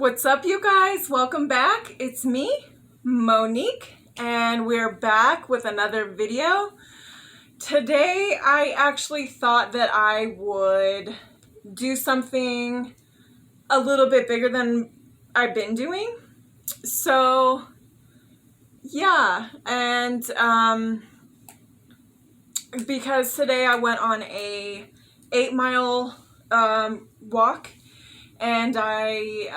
What's up, you guys? Welcome back. It's me, Monique, and we're back with another video. Today, I actually thought that I would do something a little bit bigger than I've been doing. So, yeah, and because today I went on a 8-mile walk, and you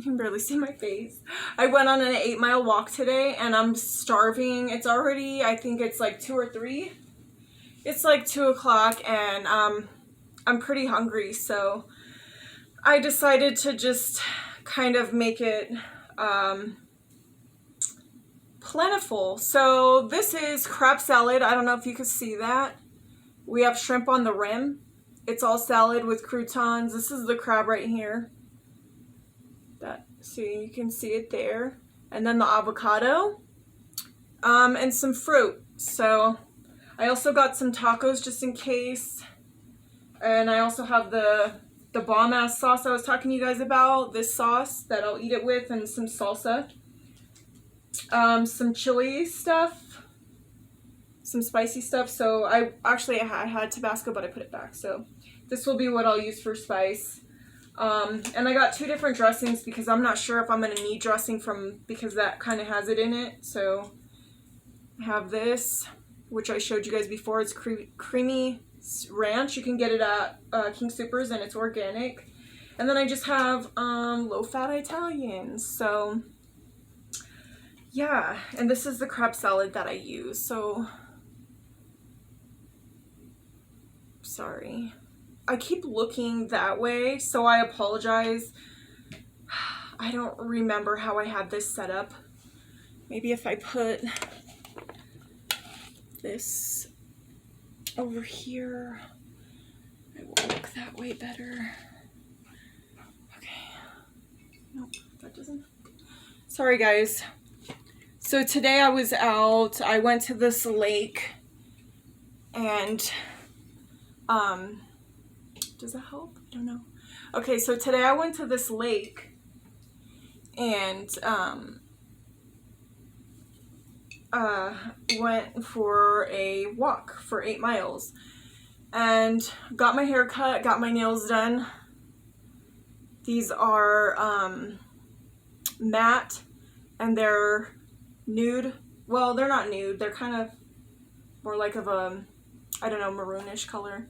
can barely see my face. I went on an 8-mile walk today and I'm starving. It's already, I think it's like 2 or 3. It's like 2 o'clock and I'm pretty hungry. So I decided to just kind of make it plentiful. So this is crab salad. I don't know if you can see that. We have shrimp on the rim. It's all salad with croutons. This is the crab right here. See, you can see it there. And then the avocado. And some fruit. So I also got some tacos just in case. And I also have the bomb ass sauce I was talking to you guys about. This sauce that I'll eat it with, and some salsa. Some chili stuff. Some spicy stuff. So I had Tabasco, but I put it back. So this will be what I'll use for spice. And I got 2 different dressings because I'm not sure if I'm going to need dressing because that kind of has it in it. So I have this, which I showed you guys before. It's creamy ranch. You can get it at King Soopers and it's organic. And then I just have low-fat Italian. So yeah, and this is the crab salad that I use. So sorry. I keep looking that way, so I apologize. I don't remember how I had this set up. Maybe if I put this over here, it will look that way better. Okay. Nope, that doesn't. Sorry, guys. So today I was out. I went to this lake, and does that help? I don't know. Okay, so today I went to this lake and went for a walk for 8 miles and got my hair cut, got my nails done. These are matte and they're nude. Well, they're not nude. They're kind of more like of a, I don't know, maroonish color.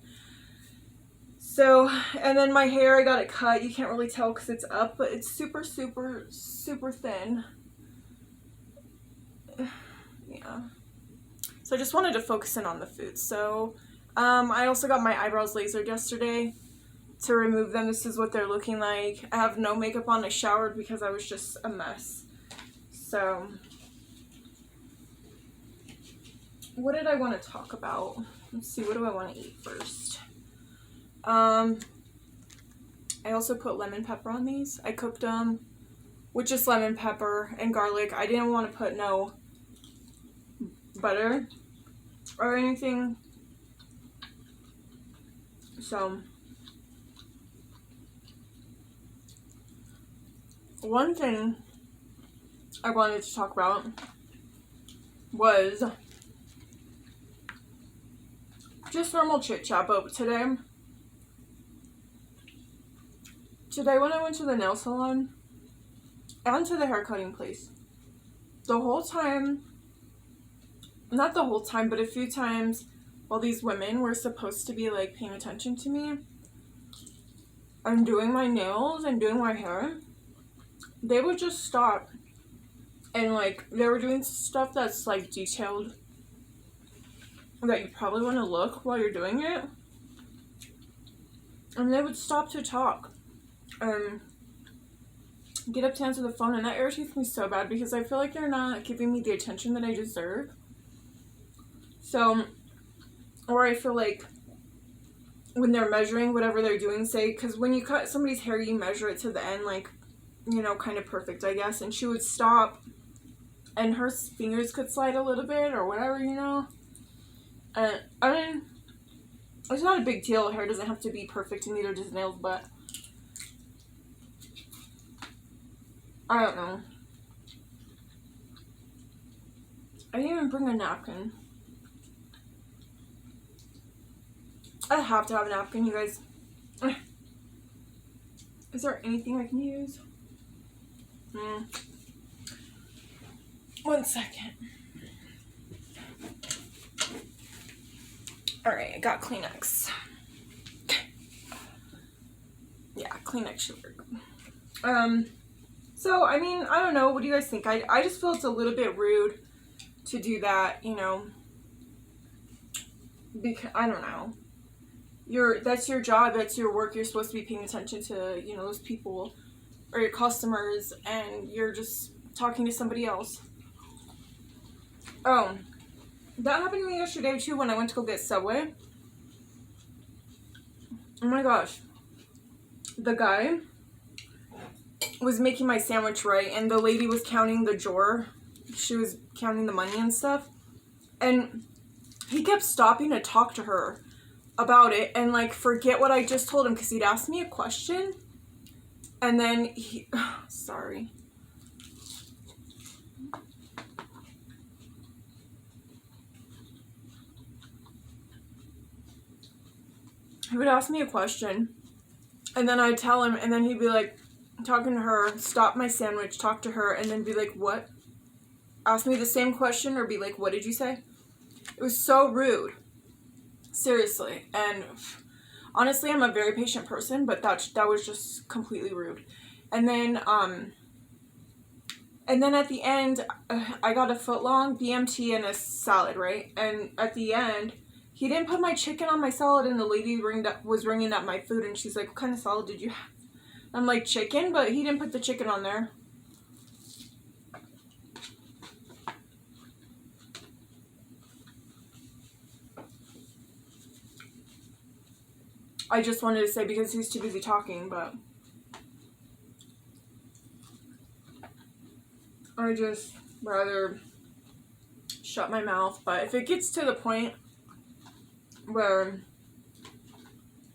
So, and then my hair, I got it cut. You can't really tell because it's up, but it's super, super, super thin. Yeah. So I just wanted to focus in on the food. So, I also got my eyebrows lasered yesterday to remove them. This is what they're looking like. I have no makeup on. I showered because I was just a mess. So, what did I want to talk about? Let's see, what do I want to eat first? I also put lemon pepper on these. I cooked them with just lemon pepper and garlic. I didn't want to put no butter or anything. So, one thing I wanted to talk about was just normal chit chat, but today when I went to the nail salon and to the hair cutting place, the whole time, not the whole time, but a few times while these women were supposed to be like paying attention to me and doing my nails and doing my hair, they would just stop and like they were doing stuff that's like detailed that you probably want to look while you're doing it, and they would stop to talk and get up to answer the phone, and that irritates me so bad because I feel like they're not giving me the attention that I deserve. So, or I feel like when they're measuring whatever they're doing, say, because when you cut somebody's hair, you measure it to the end, like, you know, kind of perfect, I guess, and she would stop and her fingers could slide a little bit or whatever, you know. And I mean, it's not a big deal. Hair doesn't have to be perfect, and neither does nails, but I don't know. I didn't even bring a napkin. I have to have a napkin, you guys. Is there anything I can use? 1 second. Alright, I got Kleenex. Yeah, Kleenex should work. So, I mean, I don't know. What do you guys think? I just feel it's a little bit rude to do that, you know. Because, I don't know. That's your job, that's your work. You're supposed to be paying attention to, you know, those people or your customers, and you're just talking to somebody else. Oh, that happened to me yesterday too when I went to go get Subway. Oh my gosh. The guy was making my sandwich right, and the lady was counting the drawer. She was counting the money and stuff. And he kept stopping to talk to her about it and like forget what I just told him because he'd asked me a question. And then he... sorry. He would ask me a question, and then I'd tell him, and then he'd be like, talking to her, stop my sandwich, talk to her, and then be like, what? Ask me the same question, or be like, what did you say? It was so rude. Seriously. And honestly, I'm a very patient person, but that was just completely rude. And then at the end, I got a footlong BMT and a salad, right? And at the end, he didn't put my chicken on my salad, and the lady was ringing up my food, and she's like, what kind of salad did you have? I'm like, chicken, but he didn't put the chicken on there. I just wanted to say because he's too busy talking, but I just rather shut my mouth. But if it gets to the point where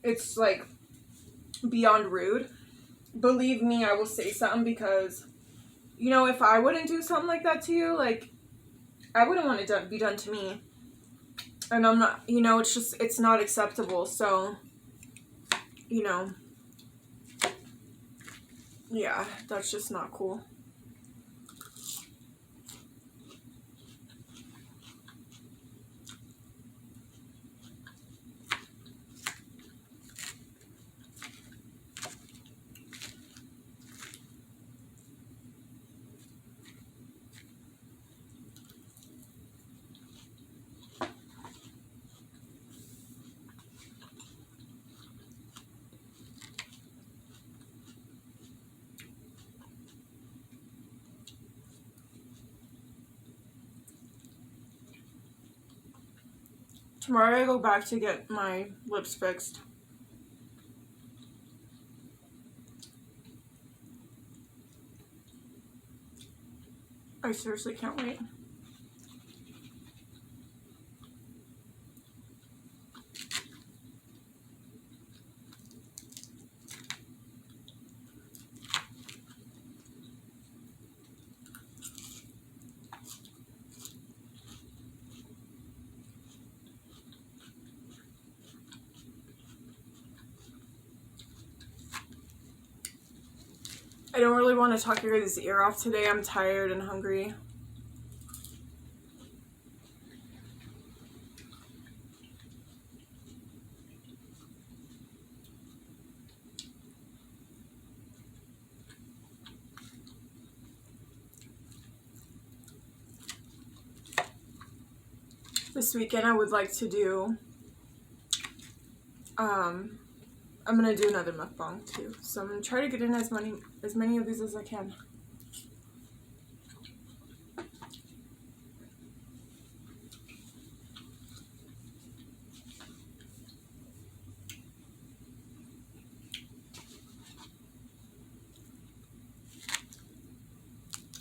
it's like beyond rude, believe me, I will say something, because, you know, if I wouldn't do something like that to you, like, I wouldn't want it to be done to me. And I'm not, you know, it's not acceptable. So, you know, yeah, that's just not cool. Tomorrow I go back to get my lips fixed. I seriously can't wait. I don't really want to talk your guys' ear off today. I'm tired and hungry. This weekend I would like to do, I'm gonna do another mukbang too. So I'm gonna try to get in as many of these as I can.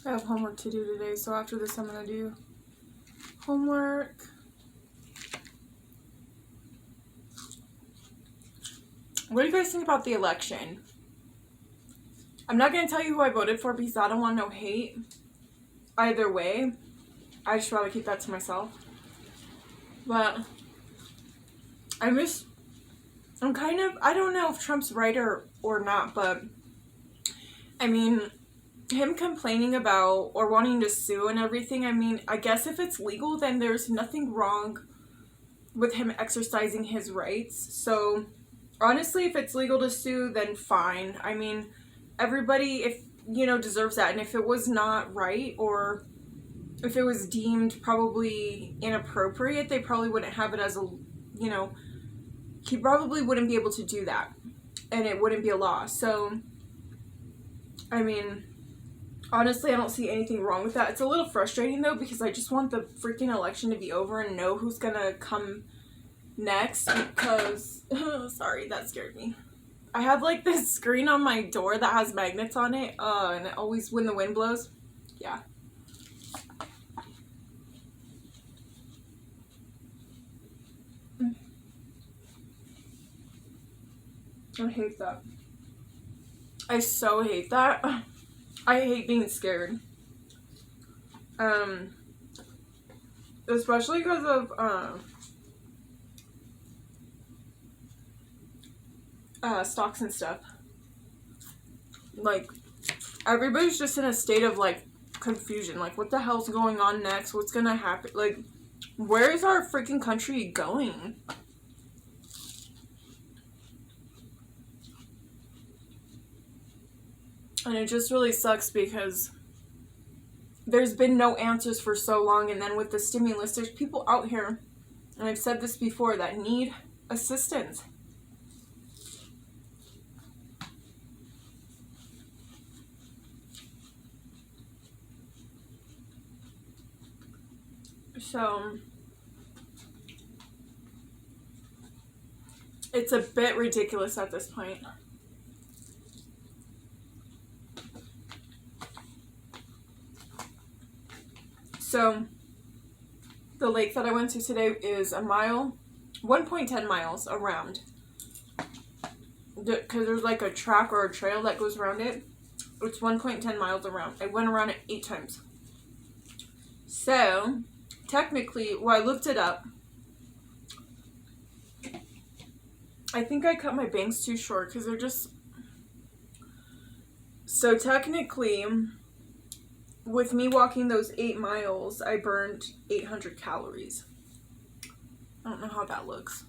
I have homework to do today, so after this I'm gonna do homework. What do you guys think about the election? I'm not going to tell you who I voted for because I don't want no hate either way. I just rather keep that to myself. But I don't know if Trump's right or not, but I mean, him complaining about or wanting to sue and everything, I mean, I guess if it's legal, then there's nothing wrong with him exercising his rights. So honestly, if it's legal to sue, then fine. I mean, everybody, deserves that. And if it was not right, or if it was deemed probably inappropriate, they probably wouldn't have it as he probably wouldn't be able to do that. And it wouldn't be a law. So, I mean, honestly, I don't see anything wrong with that. It's a little frustrating, though, because I just want the freaking election to be over and know who's gonna come next, because sorry, that scared me. I have like this screen on my door that has magnets on it, and it always, when the wind blows, yeah. I hate that. I so hate that. I hate being scared. Especially because of stocks and stuff. Like, everybody's just in a state of like confusion. Like, what the hell's going on next? What's gonna happen? Like, where is our freaking country going? And it just really sucks because there's been no answers for so long, and then with the stimulus, there's people out here, and I've said this before, that need assistance. So it's a bit ridiculous at this point. So the lake that I went to today is 1.10 miles around. Because there's like a track or a trail that goes around it. It's 1.10 miles around. I went around it 8 times. So, technically, I looked it up. I think I cut my bangs too short because they're just... So, technically, with me walking those 8 miles, I burned 800 calories. I don't know how that looks.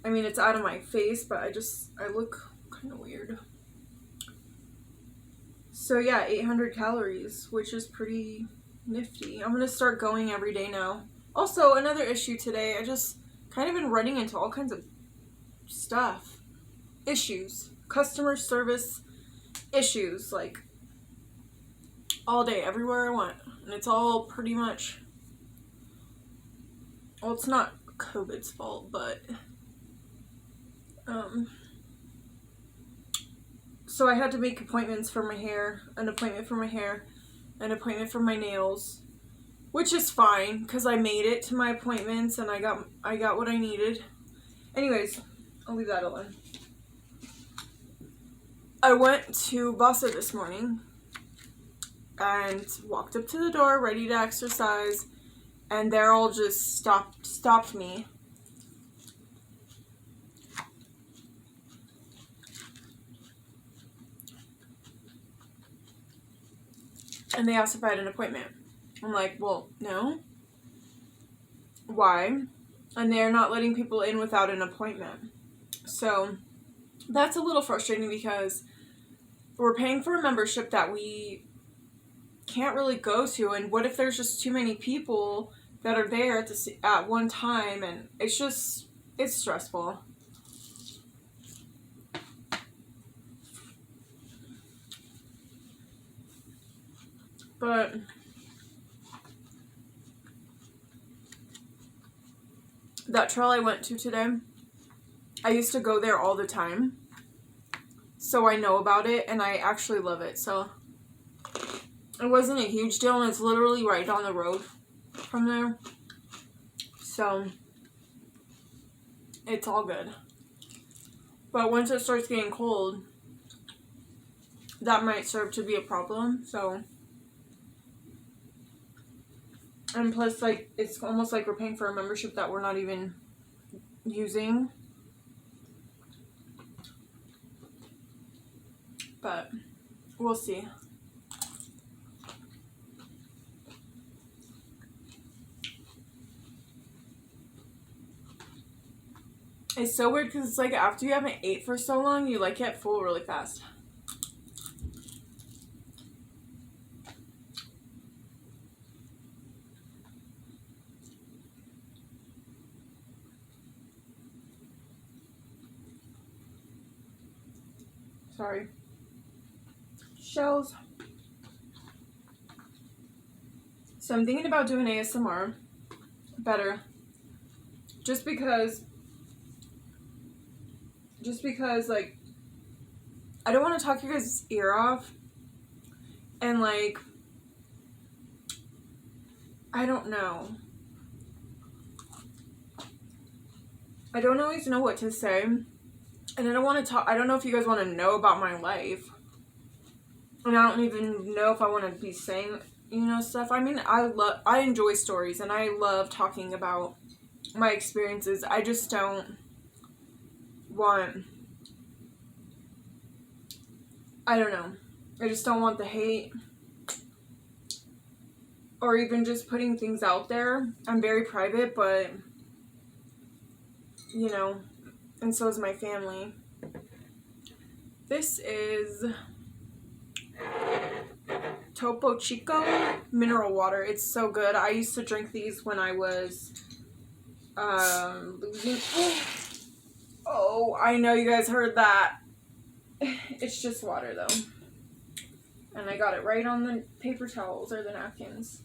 I mean, it's out of my face, but I look kind of weird. So yeah, 800 calories, which is pretty nifty. I'm gonna start going every day now. Also, another issue today, I just kind of been running into all kinds of stuff. Issues. Customer service issues, like, all day, everywhere I went. And it's all pretty much, well, it's not COVID's fault, but, so I had to make appointments for my hair, an appointment for my hair, an appointment for my nails, which is fine, because I made it to my appointments, and I got what I needed. Anyways, I'll leave that alone. I went to Vasa this morning, and walked up to the door, ready to exercise, and they're all just stopped me. And they asked if I had an appointment. I'm like, well, no. Why? And they're not letting people in without an appointment. So that's a little frustrating because we're paying for a membership that we can't really go to, and what if there's just too many people that are there at one time, and it's stressful. But that trail I went to today, I used to go there all the time, so I know about it, and I actually love it. So it wasn't a huge deal, and it's literally right down the road from there. So it's all good. But once it starts getting cold, that might serve to be a problem. So, and plus, like, it's almost like we're paying for a membership that we're not even using. But we'll see. It's so weird because it's like after you haven't ate for so long, you like get full really fast. Sorry. Shells. So I'm thinking about doing ASMR better. Just because like I don't want to talk your guys' ear off, and like I don't know. I don't always know what to say, and I don't want to talk. I don't know if you guys want to know about my life, and I don't even know if I want to be saying, you know, stuff. I mean, I enjoy stories, and I love talking about my experiences. I just don't want, I don't know, I just don't want the hate, or even just putting things out there. I'm very private, but, you know, and so is my family. This is Topo Chico mineral water. It's so good. I used to drink these when I was losing. Oh, I know you guys heard that. It's just water though. And I got it right on the paper towels or the napkins.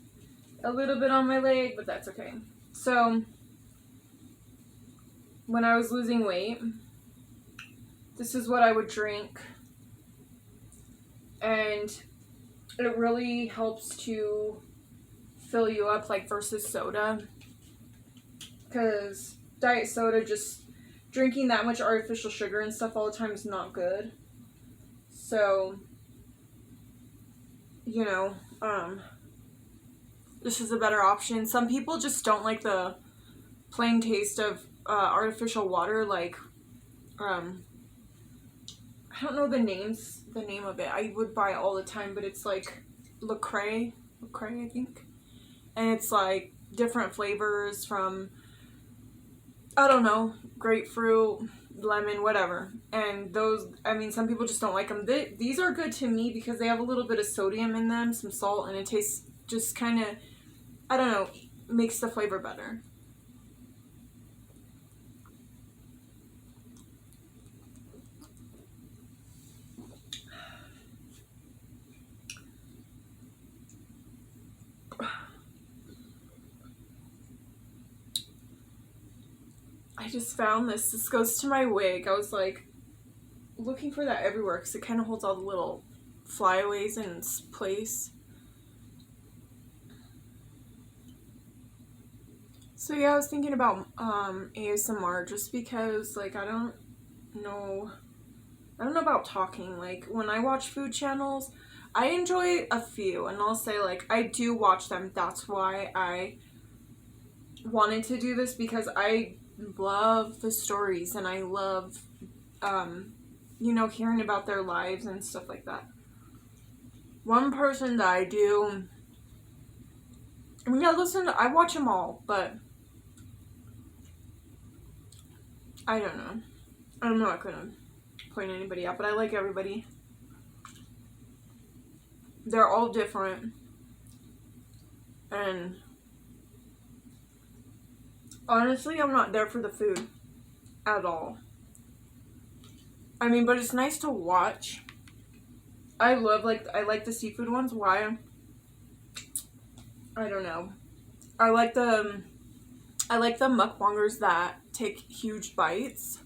A little bit on my leg, but that's okay. So, when I was losing weight, this is what I would drink. And it really helps to fill you up, like, versus soda. Because diet soda, just drinking that much artificial sugar and stuff all the time is not good. So, you know, this is a better option. Some people just don't like the plain taste of artificial water, like, I don't know the name of it. I would buy it all the time, but it's like LaCrae, I think. And it's like different flavors from, I don't know, grapefruit, lemon, whatever. And those, I mean, some people just don't like them. These are good to me because they have a little bit of sodium in them, some salt, and it tastes just kind of, I don't know, makes the flavor better. I just found this. This goes to my wig. I was like looking for that everywhere because it kind of holds all the little flyaways in its place. So yeah, I was thinking about ASMR just because, like, I don't know about talking. Like, when I watch food channels, I enjoy a few, and I'll say, like, I do watch them. That's why I wanted to do this, because I love the stories, and I love, you know, hearing about their lives and stuff like that. One person that I do, I mean, I watch them all, but I don't know. I'm not gonna point anybody out, but I like everybody. They're all different. And honestly, I'm not there for the food at all. I mean, but it's nice to watch. I like the seafood ones. Why? I don't know. I like the mukbangers that take huge bites,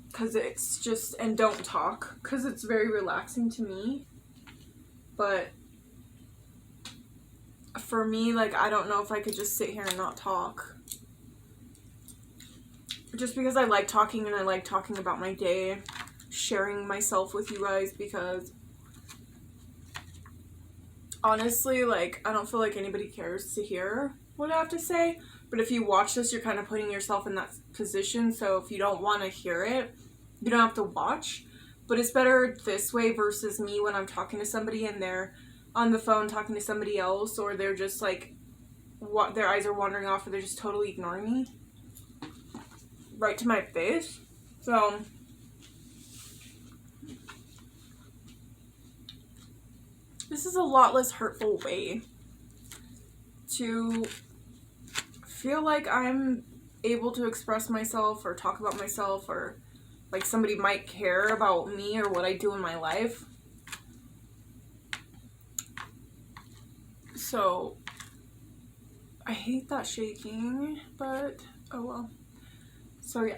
because it's just, and don't talk, because it's very relaxing to me. But for me, like, I don't know if I could just sit here and not talk, just because I like talking, and I like talking about my day. sharing myself with you guys, because honestly, like, I don't feel like anybody cares to hear what I have to say. But if you watch this, you're kind of putting yourself in that position. So if you don't want to hear it, you don't have to watch. But it's better this way versus me when I'm talking to somebody and they're on the phone talking to somebody else, or they're just like, what, their eyes are wandering off, or they're just totally ignoring me right to my face. So this is a lot less hurtful way to feel like I'm able to express myself or talk about myself, or like somebody might care about me or what I do in my life. So I hate that shaking, but oh well. So yeah.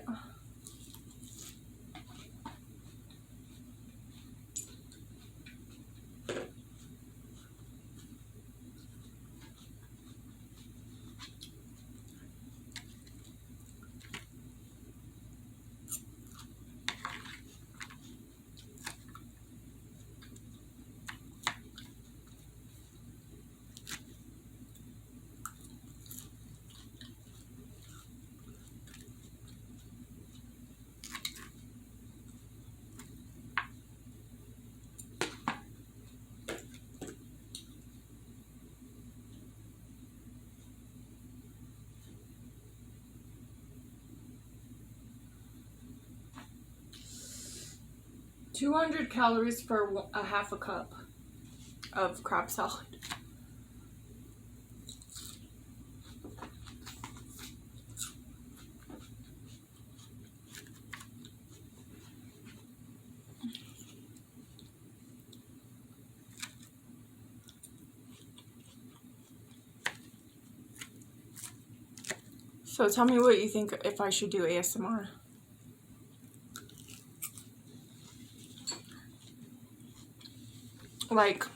$200 calories for a half a cup of crab salad. So tell me what you think if I should do ASMR. Like,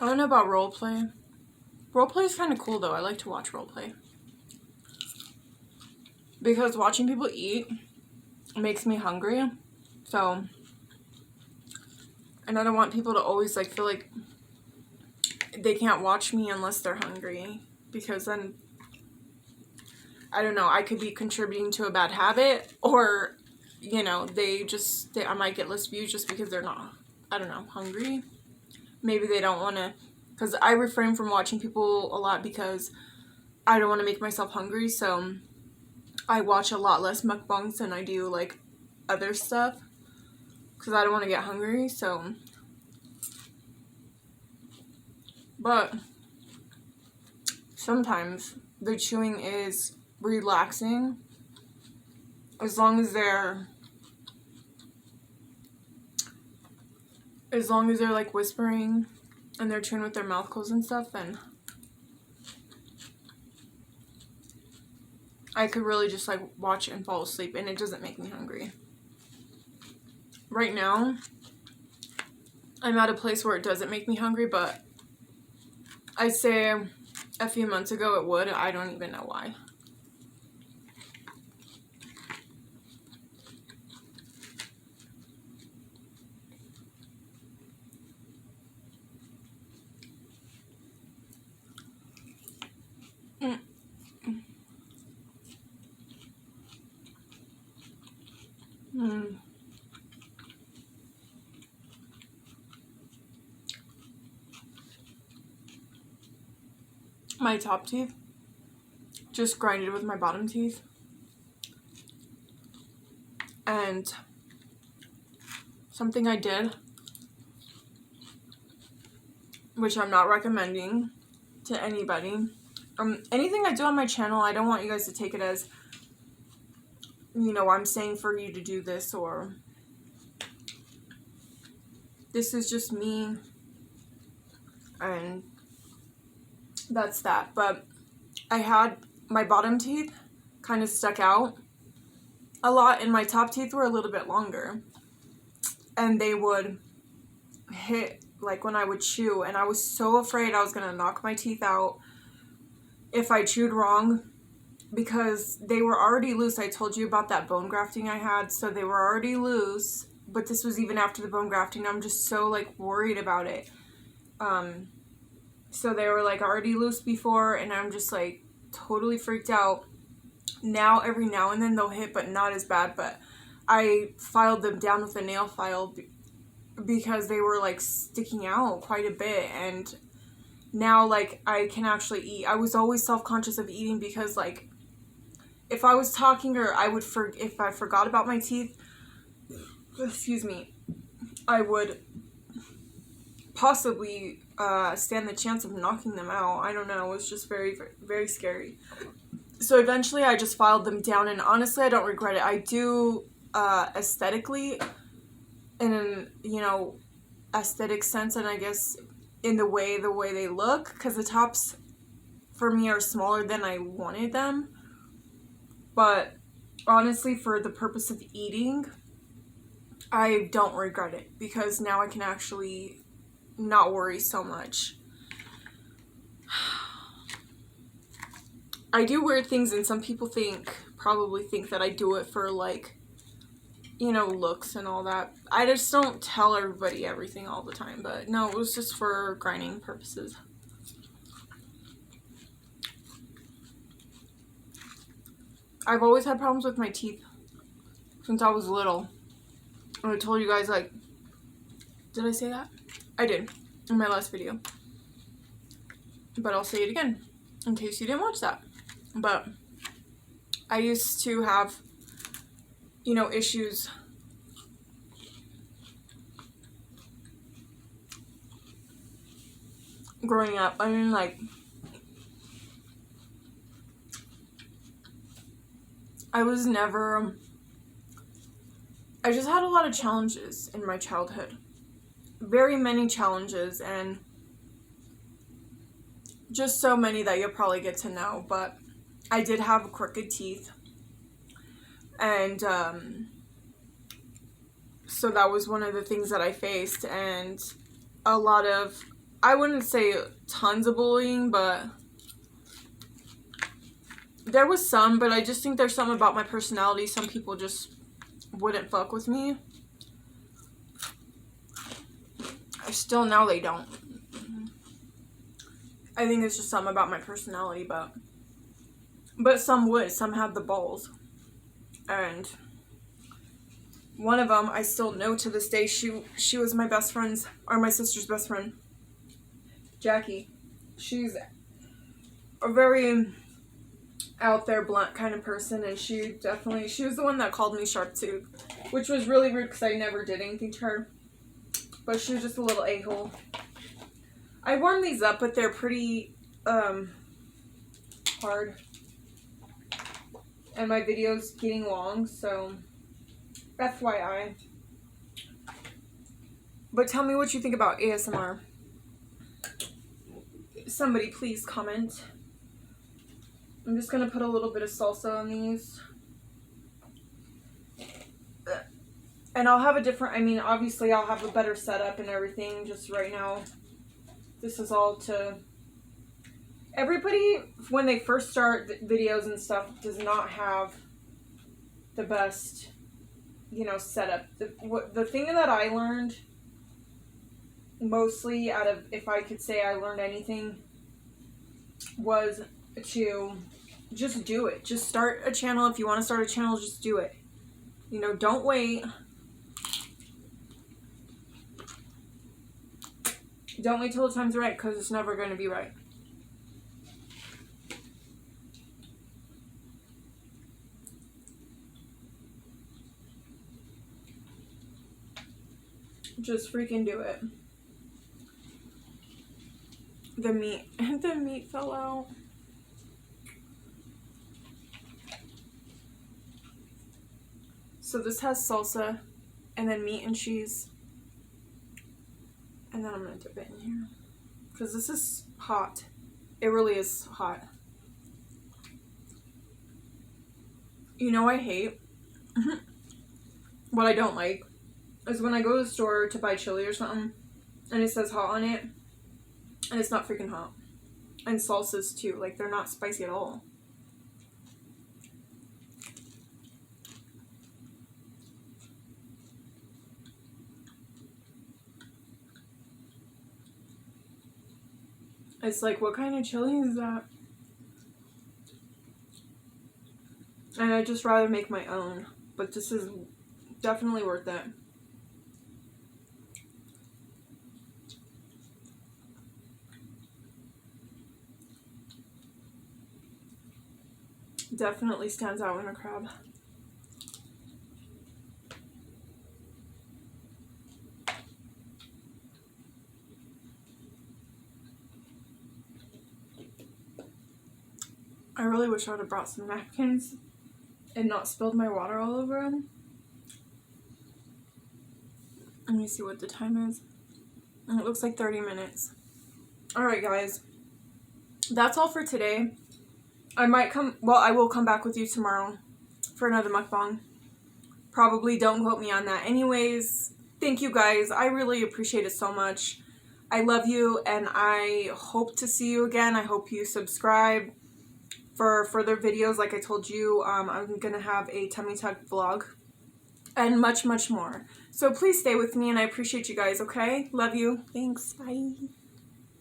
I don't know about roleplay. Roleplay is kind of cool though. I like to watch roleplay. Because watching people eat makes me hungry. So, and I don't want people to always like feel like they can't watch me unless they're hungry. Because then, I don't know, I could be contributing to a bad habit, or, you know, I might get less views just because they're not, I don't know, hungry. Maybe they don't want to, because I refrain from watching people a lot because I don't want to make myself hungry, so I watch a lot less mukbangs than I do, like, other stuff, because I don't want to get hungry, so, but sometimes the chewing is relaxing, as long as they're like whispering and they're chewing with their mouth closed and stuff, then I could really just like watch and fall asleep, and it doesn't make me hungry. Right now, I'm at a place where it doesn't make me hungry, but I'd say a few months ago it would. I don't even know why. My top teeth just grinded with my bottom teeth, and something I did, which I'm not recommending to anybody. Anything I do on my channel, I don't want you guys to take it as, you know, I'm saying for you to do this, or this is just me, and that's that. But I had my bottom teeth kind of stuck out a lot, and my top teeth were a little bit longer, and they would hit like when I would chew, and I was so afraid I was gonna knock my teeth out if I chewed wrong, because they were already loose. I told you about that bone grafting I had, so they were already loose, but this was even after the bone grafting. I'm just so like worried about it. So they were like already loose before, and I'm just like totally freaked out. Now every now and then they'll hit, but not as bad. But I filed them down with a nail file because they were like sticking out quite a bit, and now like I can actually eat. I was always self-conscious of eating because like if I was talking or if I forgot about my teeth, excuse me, I would possibly stand the chance of knocking them out. I don't know. It was just very, very scary. So eventually I just filed them down, and honestly I don't regret it. I do aesthetically, in an, you know, aesthetic sense, and I guess in the way they look, because the tops for me are smaller than I wanted them. But honestly, for the purpose of eating, I don't regret it, because now I can actually not worry so much. I do weird things, and some people probably think that I do it for like, you know, looks and all that. I just don't tell everybody everything all the time, but no, it was just for grinding purposes. I've always had problems with my teeth since I was little. And I told you guys, like, did I say that? I did in my last video. But I'll say it again in case you didn't watch that. But I used to have, you know, issues growing up. I mean, like, I just had a lot of challenges in my childhood. Very many challenges, and just so many that you'll probably get to know. But I did have crooked teeth, and so that was one of the things that I faced, and a lot of, I wouldn't say tons of bullying, but there was some. But I just think there's something about my personality. Some people just wouldn't fuck with me. Still now they don't. I think it's just something about my personality, but some would. Some had the balls. And one of them I still know to this day. She was my best friend's, or my sister's best friend, Jackie. She's a very out there, blunt kind of person, and she was the one that called me Sharp Tooth, which was really rude because I never did anything to her. But she was just a little a-hole. I warmed these up, but they're pretty hard. And my video's getting long, so FYI. But tell me what you think about ASMR. Somebody please comment. I'm just gonna put a little bit of salsa on these. And I'll have a different, I mean, obviously I'll have a better setup and everything. Just right now, this is all to, everybody, when they first start videos and stuff, does not have the best, you know, setup. The thing that I learned, mostly out of, if I could say I learned anything, was to just do it. Just start a channel. If you want to start a channel, just do it. You know, don't wait. Don't wait till the time's right, because it's never going to be right. Just freaking do it. The meat fell out. So this has salsa, and then meat and cheese. And then I'm going to dip it in here. Because this is hot. It really is hot. You know I hate? What I don't like is when I go to the store to buy chili or something, and it says hot on it, and it's not freaking hot. And salsas too, like they're not spicy at all. It's like, what kind of chili is that? And I'd just rather make my own, but this is definitely worth it. Definitely stands out in a crab. I really wish I would have brought some napkins and not spilled my water all over them. Let me see what the time is. It looks like 30 minutes. Alright guys, that's all for today. I will come back with you tomorrow for another mukbang. Probably don't quote me on that anyways. Thank you guys, I really appreciate it so much. I love you and I hope to see you again. I hope you subscribe for further videos. Like I told you, I'm gonna have a tummy tuck vlog and much more. So please stay with me and I appreciate you guys, okay? Love you. Thanks. Bye.